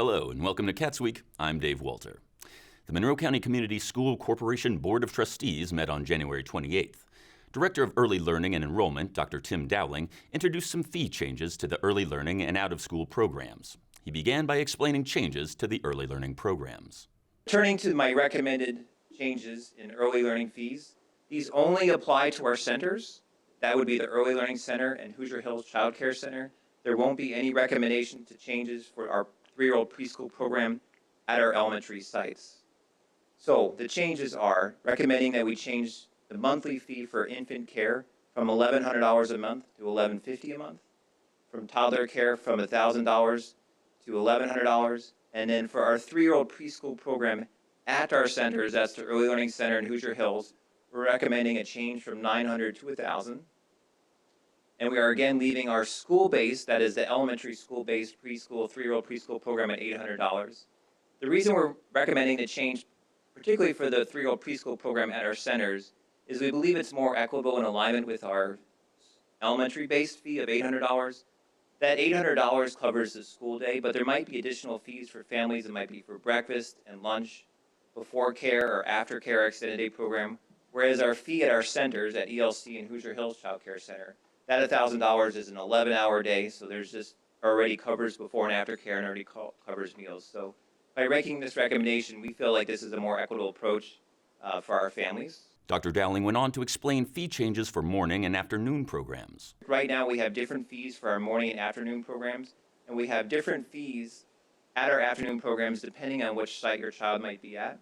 Hello and welcome to CATSweek. I'm Dave Walter. The Monroe County Community School Corporation Board of Trustees met on January 28th. Director of Early Learning and Enrollment, Dr. Tim Dowling, introduced some fee changes to the early learning and out-of-school programs. He began by explaining changes to the early learning programs. Turning to my recommended changes in early learning fees, these only apply to our centers. That would be the Early Learning Center and Hoosier Hills Child Care Center. There won't be any recommendation to changes for our 3-year-old preschool program at our elementary sites. So the changes are recommending that we change the monthly fee for infant care from $1,100 a month to $1,150 a month, from toddler care from $1,000 to $1,100, and then for our 3-year-old preschool program at our centers, that's the Early Learning Center in Hoosier Hills, we're recommending a change from $900 to $1,000. And we are again leaving our school-based, that is the elementary school-based preschool, 3-year-old preschool program at $800. The reason we're recommending the change, particularly for the 3-year-old preschool program at our centers, is we believe it's more equitable in alignment with our elementary-based fee of $800. That $800 covers the school day, but there might be additional fees for families. It might be for breakfast and lunch, before care or after care extended day program, whereas our fee at our centers at ELC and Hoosier Hills Child Care Center, that $1,000 is an 11-hour day, so there's just already covers before and after care and already covers meals. So by making this recommendation, we feel like this is a more equitable approach for our families. Dr. Dowling went on to explain fee changes for morning and afternoon programs. Right now we have different fees for our morning and afternoon programs, and we have different fees at our afternoon programs depending on which site your child might be at.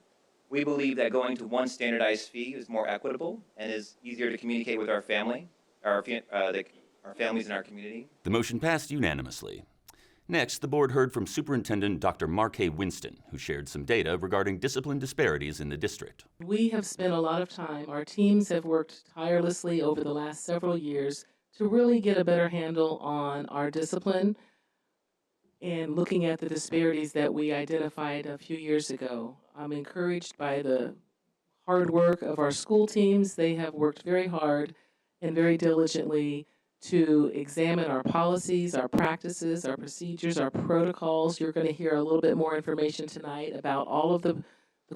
We believe that going to one standardized fee is more equitable and is easier to communicate with our family. Our families in our community. The motion passed unanimously. Next, the board heard from Superintendent Dr. Mark A. Winston, who shared some data regarding discipline disparities in the district. We have spent a lot of time, our teams have worked tirelessly over the last several years to really get a better handle on our discipline and looking at the disparities that we identified a few years ago. I'm encouraged by the hard work of our school teams. They have worked very hard and very diligently to examine our policies, our practices, our procedures, our protocols. You're going to hear a little bit more information tonight about all of the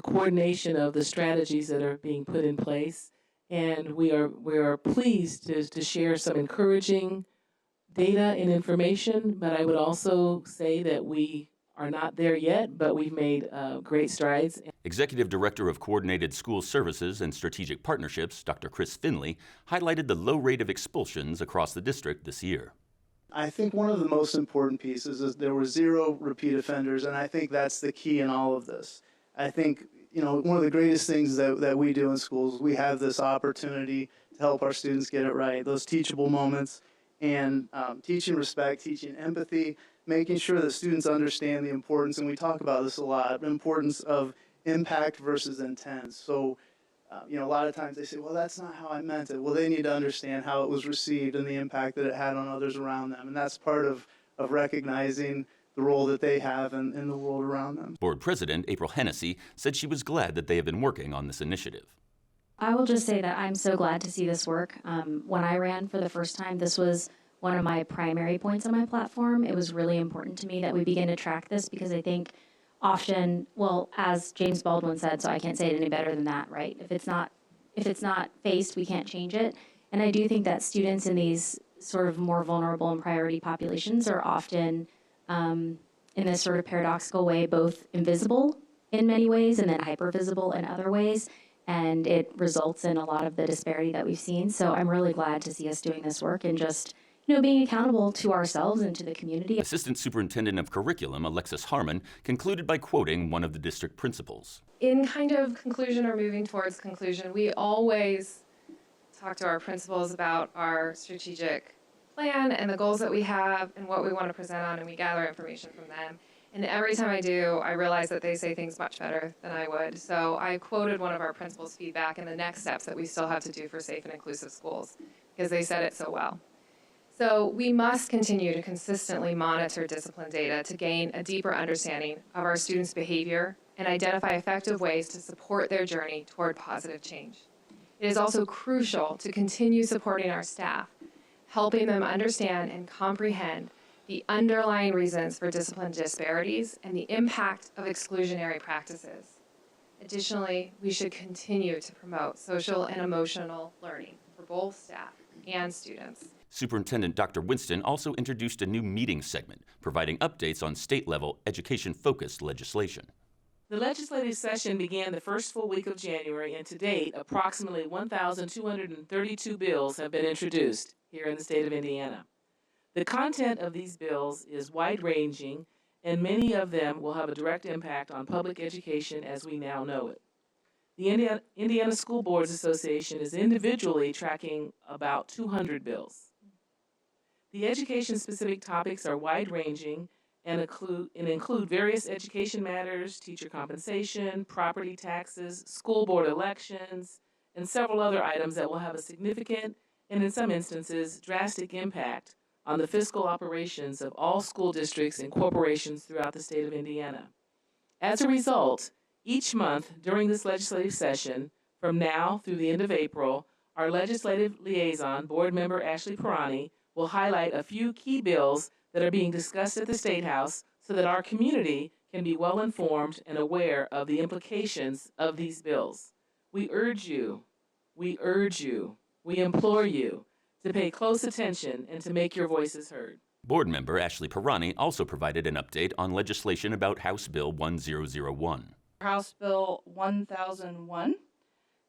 coordination of the strategies that are being put in place. And we are pleased to share some encouraging data and information, but I would also say that we are not there yet, but we've made great strides. Executive Director of Coordinated School Services and Strategic Partnerships, Dr. Chris Finley, highlighted the low rate of expulsions across the district this year. I think one of the most important pieces is there were 0 repeat offenders, and I think that's the key in all of this. I think, one of the greatest things that we do in schools, we have this opportunity to help our students get it right, those teachable moments, and teaching respect, teaching empathy, making sure that students understand the importance, and we talk about this a lot, the importance of impact versus intent. So, a lot of times they say, well, that's not how I meant it. Well, they need to understand how it was received and the impact that it had on others around them. And that's part of recognizing the role that they have in the world around them. Board President April Hennessy said she was glad that they have been working on this initiative. I will just say that I'm so glad to see this work. When I ran for the first time, this was one of my primary points on my platform. It was really important to me that we begin to track this because I think often, well, as James Baldwin said, so I can't say it any better than that, right? If it's not faced, we can't change it. And I do think that students in these sort of more vulnerable and priority populations are often, in this sort of paradoxical way, both invisible in many ways and then hypervisible in other ways. And it results in a lot of the disparity that we've seen. So I'm really glad to see us doing this work and just being accountable to ourselves and to the community. Assistant Superintendent of Curriculum, Alexis Harmon, concluded by quoting one of the district principals. In kind of conclusion or moving towards conclusion, we always talk to our principals about our strategic plan and the goals that we have and what we want to present on, and we gather information from them. And every time I do, I realize that they say things much better than I would. So I quoted one of our principals' feedback and the next steps that we still have to do for safe and inclusive schools, because they said it so well. So we must continue to consistently monitor discipline data to gain a deeper understanding of our students' behavior and identify effective ways to support their journey toward positive change. It is also crucial to continue supporting our staff, helping them understand and comprehend the underlying reasons for discipline disparities, and the impact of exclusionary practices. Additionally, we should continue to promote social and emotional learning for both staff and students. Superintendent Dr. Winston also introduced a new meeting segment, providing updates on state-level education-focused legislation. The legislative session began the first full week of January, and to date, approximately 1,232 bills have been introduced here in the state of Indiana. The content of these bills is wide-ranging, and many of them will have a direct impact on public education as we now know it. The Indiana School Boards Association is individually tracking about 200 bills. The education-specific topics are wide-ranging and include various education matters, teacher compensation, property taxes, school board elections, and several other items that will have a significant and, in some instances, drastic impact on the fiscal operations of all school districts and corporations throughout the state of Indiana. As a result, each month during this legislative session, from now through the end of April, our legislative liaison, Board Member Ashley Pirani, will highlight a few key bills that are being discussed at the State House so that our community can be well informed and aware of the implications of these bills. We urge you, we implore you to pay close attention and to make your voices heard. Board member Ashley Pirani also provided an update on legislation about House Bill 1001. House Bill 1001.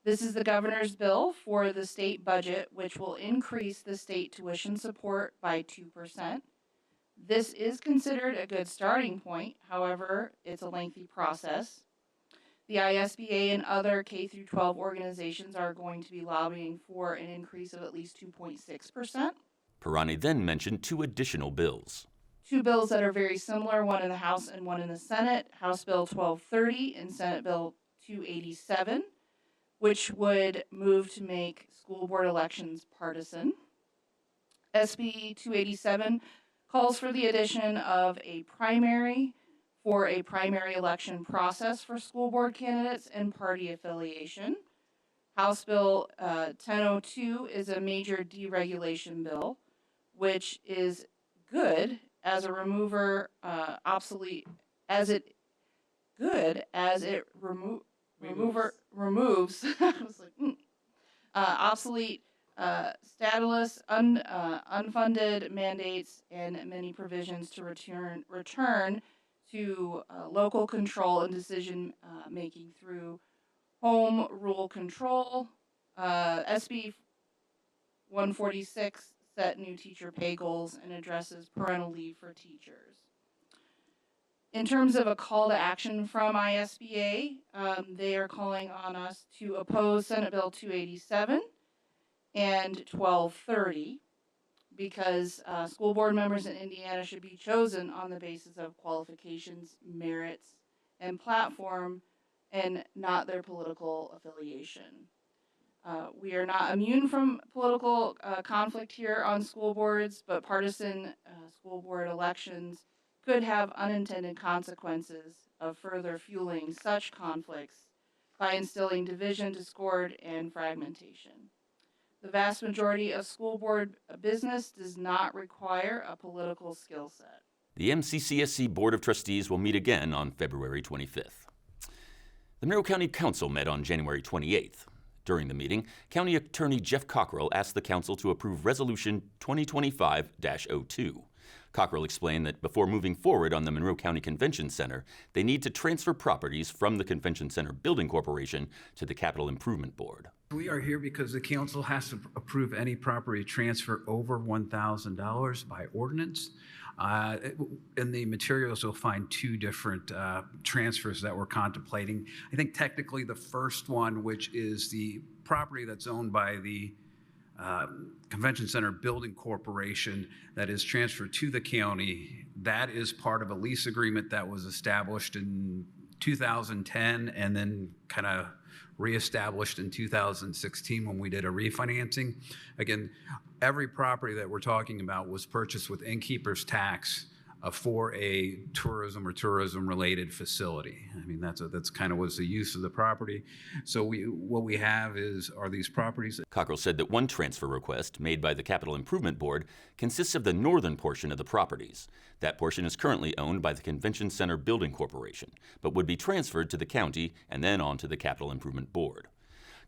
This is the governor's bill for the state budget, which will increase the state tuition support by 2%. This is considered a good starting point. However, it's a lengthy process. The ISBA and other K-12 organizations are going to be lobbying for an increase of at least 2.6%. Pirani then mentioned two additional bills. Two bills that are very similar, one in the House and one in the Senate, House Bill 1230 and Senate Bill 287, which would move to make school board elections partisan. SB 287 calls for the addition of a primary for a primary election process for school board candidates and party affiliation. House Bill 1002 is a major deregulation bill, which is good as a remover, obsolete, as it good as it removes I was like, obsolete stateless, unfunded mandates and many provisions to return to local control and decision making through home rule control. SB 146 set new teacher pay goals and addresses parental leave for teachers. In terms of a call to action from ISBA, they are calling on us to oppose Senate Bill 287 and 1230 because school board members in Indiana should be chosen on the basis of qualifications, merits, and platform, and not their political affiliation. We are not immune from political conflict here on school boards, but partisan school board elections could have unintended consequences of further fueling such conflicts by instilling division, discord, and fragmentation. The vast majority of school board business does not require a political skill set. The MCCSC Board of Trustees will meet again on February 25th. The Monroe County Council met on January 28th. During the meeting, County Attorney Jeff Cockrell asked the Council to approve Resolution 2025-02. Cockrell explained that before moving forward on the Monroe County Convention Center, they need to transfer properties from the Convention Center Building Corporation to the Capital Improvement Board. We are here because the council has to approve any property transfer over $1,000 by ordinance. In the materials, you'll find two different transfers that we're contemplating. I think technically the first one, which is the property that's owned by the Convention Center Building Corporation that is transferred to the county, that is part of a lease agreement that was established in 2010 and then kind of reestablished in 2016 when we did a refinancing. Again, every property that we're talking about was purchased with innkeeper's tax for a tourism or tourism-related facility. I mean, that's kind of what's the use of the property. So what we have are these properties. Cockrell said that one transfer request made by the Capital Improvement Board consists of the northern portion of the properties. That portion is currently owned by the Convention Center Building Corporation, but would be transferred to the county and then on to the Capital Improvement Board.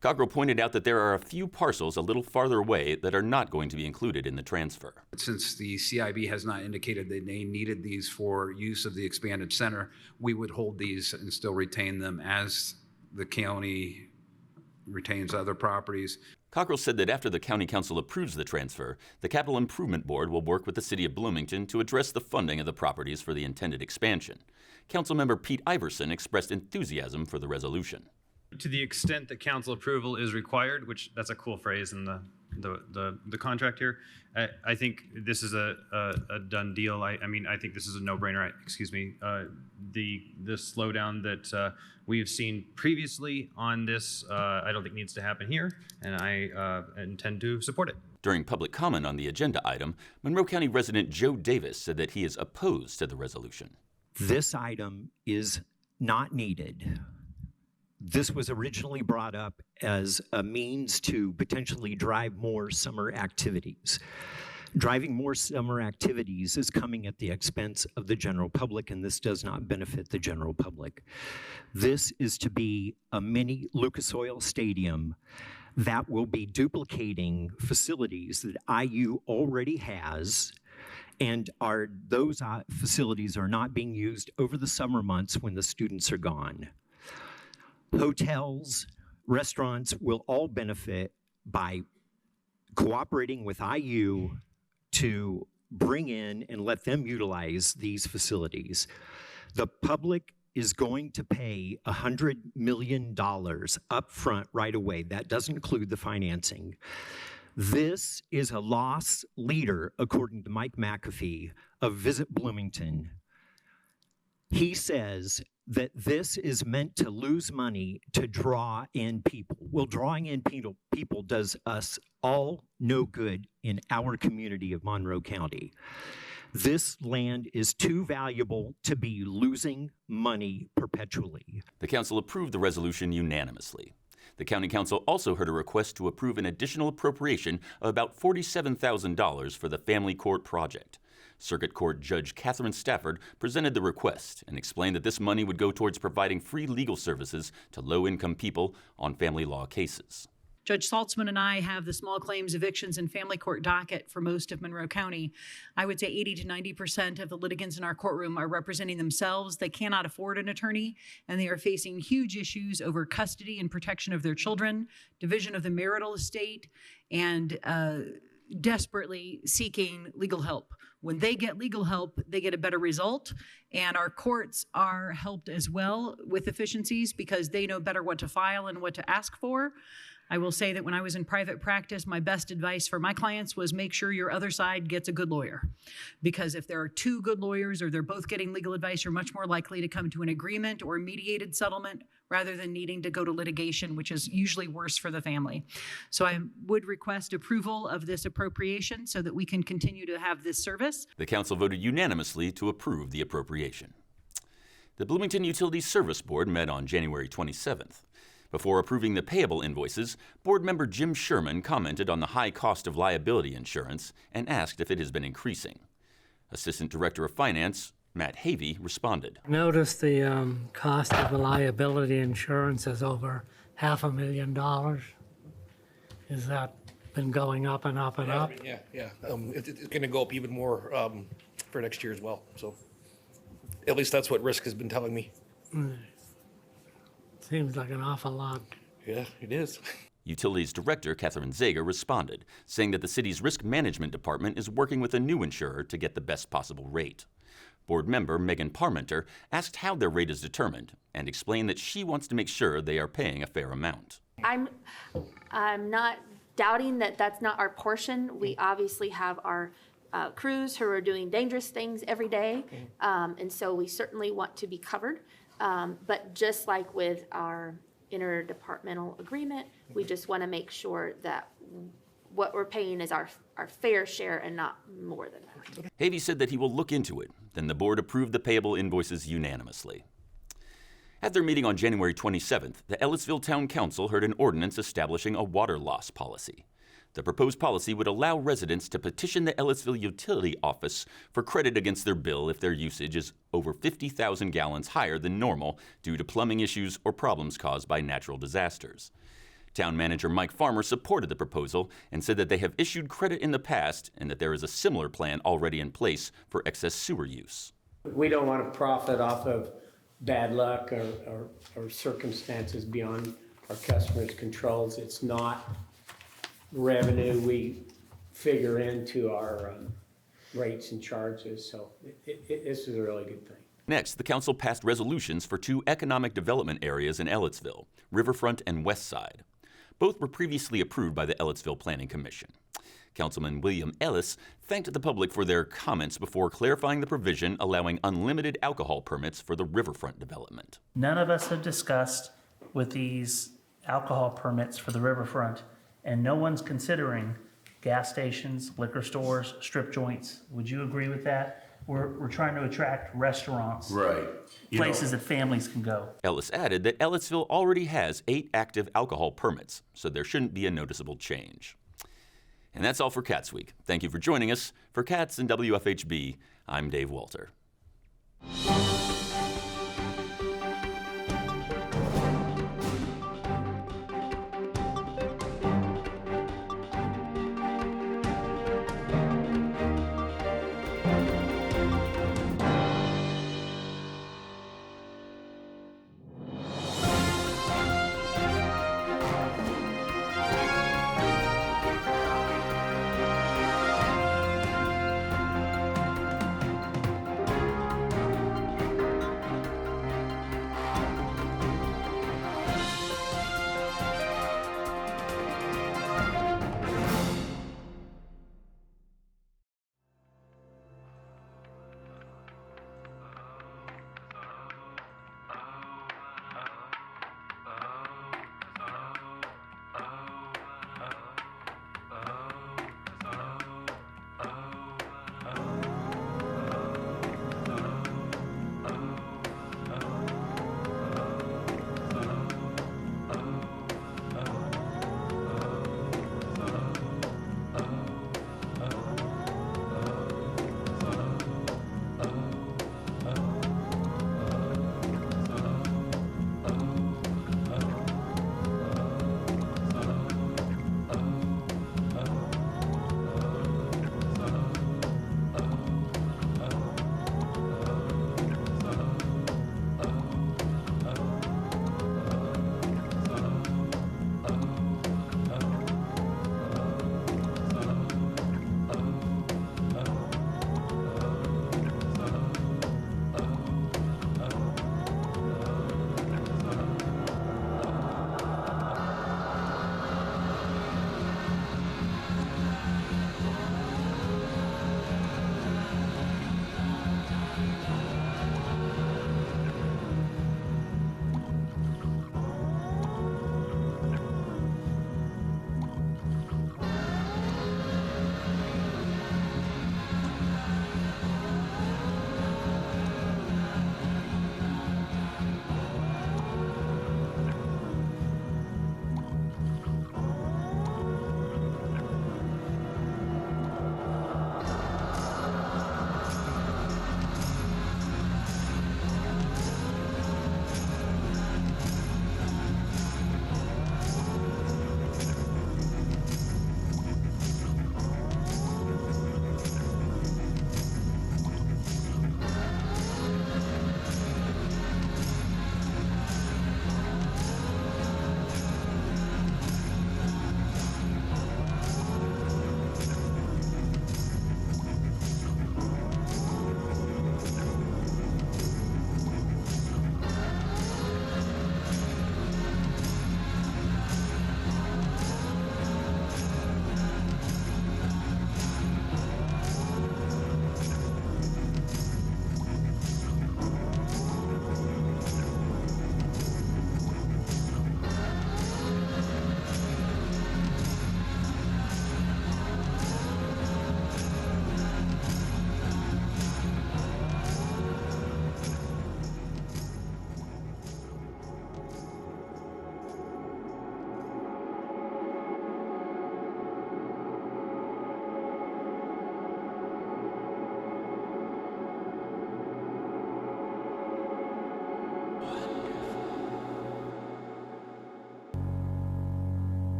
Cockrell pointed out that there are a few parcels a little farther away that are not going to be included in the transfer. Since the CIB has not indicated that they needed these for use of the expanded center, we would hold these and still retain them as the county retains other properties. Cockrell said that after the County Council approves the transfer, the Capital Improvement Board will work with the City of Bloomington to address the funding of the properties for the intended expansion. Councilmember Pete Iverson expressed enthusiasm for the resolution. To the extent that council approval is required, which that's a cool phrase in the contract here, I think this is a done deal. I mean, I think this is a no-brainer. The slowdown that we have seen previously on this, I don't think needs to happen here, and I intend to support it. During public comment on the agenda item, Monroe County resident Joe Davis said that he is opposed to the resolution. This item is not needed. This was originally brought up as a means to potentially drive more summer activities. Driving more summer activities is coming at the expense of the general public, and this does not benefit the general public. This is to be a mini Lucas Oil Stadium that will be duplicating facilities that IU already has, and those facilities are not being used over the summer months when the students are gone. Hotels, restaurants will all benefit by cooperating with IU to bring in and let them utilize these facilities. The public is going to pay $100 million up front right away. That doesn't include the financing. This is a loss leader, according to Mike McAfee of Visit Bloomington. He says that this is meant to lose money to draw in people. Well, drawing in people does us all no good in our community of Monroe County. This land is too valuable to be losing money perpetually. The council approved the resolution unanimously. The county council also heard a request to approve an additional appropriation of about $47,000 for the family court project. Circuit Court Judge Catherine Stafford presented the request and explained that this money would go towards providing free legal services to low-income people on family law cases. Judge Saltzman and I have the small claims, evictions, and family court docket for most of Monroe County. I would say 80 to 90% of the litigants in our courtroom are representing themselves. They cannot afford an attorney, and they are facing huge issues over custody and protection of their children, division of the marital estate, and desperately seeking legal help. When they get legal help, they get a better result, and our courts are helped as well with efficiencies because they know better what to file and what to ask for. I will say that when I was in private practice, my best advice for my clients was make sure your other side gets a good lawyer. Because if there are two good lawyers or they're both getting legal advice, you're much more likely to come to an agreement or a mediated settlement rather than needing to go to litigation, which is usually worse for the family. So I would request approval of this appropriation so that we can continue to have this service. The council voted unanimously to approve the appropriation. The Bloomington Utilities Service Board met on January 27th. Before approving the payable invoices, board member Jim Sherman commented on the high cost of liability insurance and asked if it has been increasing. Assistant Director of Finance, Matt Havey, responded. Notice the cost of the liability insurance is over $500,000. Has that been going up and up and up? Yeah. It's going to go up even more for next year as well. So at least that's what Risk has been telling me. Seems like an awful lot. Yeah, it is. Utilities Director Catherine Zager responded, saying that the city's risk management department is working with a new insurer to get the best possible rate. Board member Megan Parmenter asked how their rate is determined and explained that she wants to make sure they are paying a fair amount. I'm not doubting that that's not our portion. We obviously have our crews who are doing dangerous things every day, and so we certainly want to be covered. But just like with our interdepartmental agreement, we just want to make sure that what we're paying is our fair share and not more than that. Havey said that he will look into it. Then the board approved the payable invoices unanimously. At their meeting on January 27th, the Ellisville Town Council heard an ordinance establishing a water loss policy. The proposed policy would allow residents to petition the Ellisville Utility Office for credit against their bill if their usage is over 50,000 gallons higher than normal due to plumbing issues or problems caused by natural disasters. Town manager Mike Farmer supported the proposal and said that they have issued credit in the past and that there is a similar plan already in place for excess sewer use. We don't want to profit off of bad luck or circumstances beyond our customers' controls. It's not revenue we figure into our rates and charges, so this is a really good thing. Next, the council passed resolutions for 2 economic development areas in Ellettsville, Riverfront and West Side. Both were previously approved by the Ellettsville Planning Commission. Councilman William Ellis thanked the public for their comments before clarifying the provision allowing unlimited alcohol permits for the Riverfront development. None of us have discussed with these alcohol permits for the Riverfront, and no one's considering gas stations, liquor stores, strip joints. Would you agree with that? We're trying to attract restaurants, Right. places that families can go. Ellis added that Ellettsville already has 8 active alcohol permits, so there shouldn't be a noticeable change. And that's all for CATSweek. Thank you for joining us. For CATS and WFHB, I'm Dave Walter.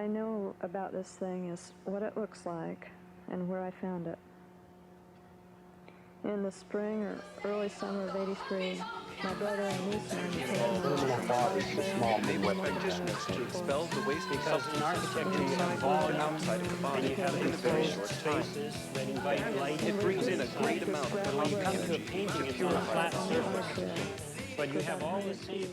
I know about this thing is what it looks like and where I found it. In the spring or early summer of '83, my brother and niece and I were taking What practitioners to expel the waste because in architecture you have volume outside of the body in a very short time. It brings in a great amount of energy to purify the surface. But you have all the same